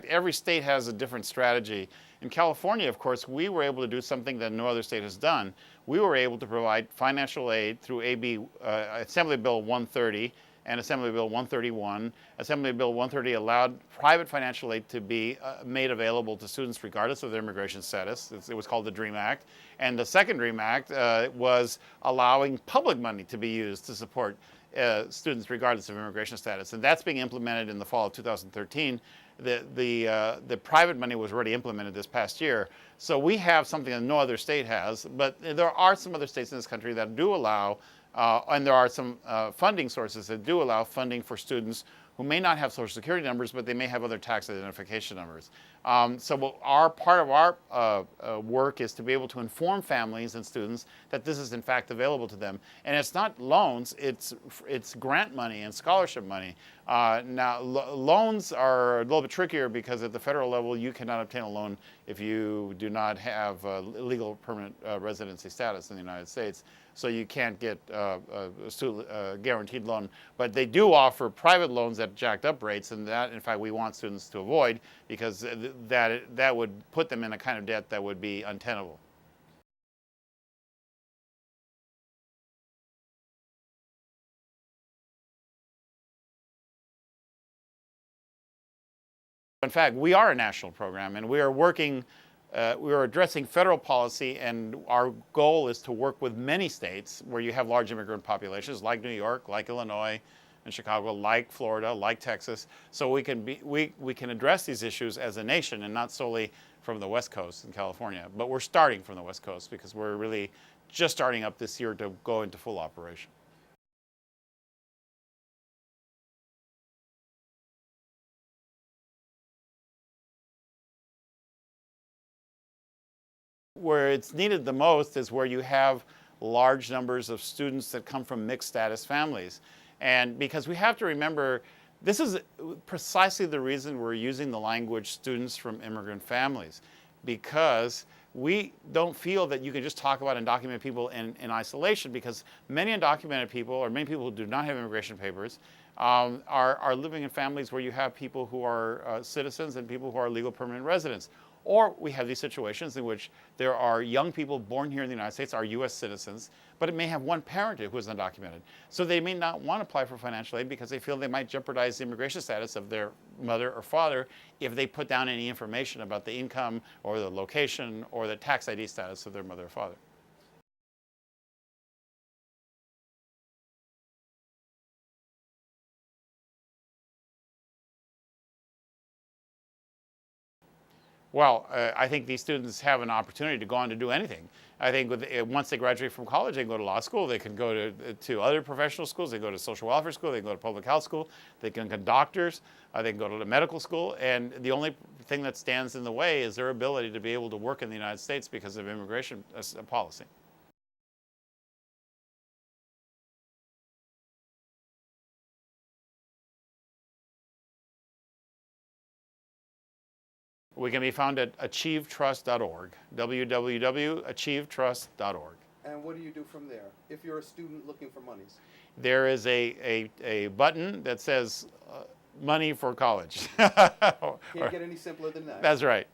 Every state has a different strategy. In California, of course, we were able to do something that no other state has done. We were able to provide financial aid through Assembly Bill 130 and Assembly Bill 131. Assembly Bill 130 allowed private financial aid to be made available to students regardless of their immigration status. It was called the DREAM Act. And the second DREAM Act was allowing public money to be used to support students regardless of immigration status. And that's being implemented in the fall of 2013. The private money was already implemented this past year. So we have something that no other state has, but there are some other states in this country that do allow, and there are some funding sources that do allow funding for students who may not have Social Security numbers, but they may have other tax identification numbers. So part of our work is to be able to inform families and students that this is in fact available to them. And it's not loans, it's grant money and scholarship money. Now, loans are a little bit trickier because at the federal level, you cannot obtain a loan if you do not have legal permanent residency status in the United States. So you can't get a guaranteed loan. But they do offer private loans at jacked up rates, and that, in fact, we want students to avoid because that would put them in a kind of debt that would be untenable. In fact, we are a national program, and we are working. We are addressing federal policy, and our goal is to work with many states where you have large immigrant populations, like New York, like Illinois, and Chicago, like Florida, like Texas, so we can address these issues as a nation and not solely from the West Coast in California. But we're starting from the West Coast because we're really just starting up this year to go into full operation. Where it's needed the most is where you have large numbers of students that come from mixed status families. And because we have to remember, this is precisely the reason we're using the language students from immigrant families, because we don't feel that you can just talk about undocumented people in isolation, because many undocumented people, or many people who do not have immigration papers, are living in families where you have people who are citizens and people who are legal permanent residents. Or we have these situations in which there are young people born here in the United States, are U.S. citizens, but it may have one parent who is undocumented. So they may not want to apply for financial aid because they feel they might jeopardize the immigration status of their mother or father if they put down any information about the income or the location or the tax ID status of their mother or father. Well, I think these students have an opportunity to go on to do anything. I think once they graduate from college, they can go to law school, they can go to other professional schools, they can go to social welfare school, they can go to public health school, they can become doctors, they can go to the medical school, and the only thing that stands in the way is their ability to be able to work in the United States because of immigration policy. We can be found at achievetrust.org, www.achievetrust.org. And what do you do from there if you're a student looking for monies? There is a button that says money for college. Can't get any simpler than that. That's right.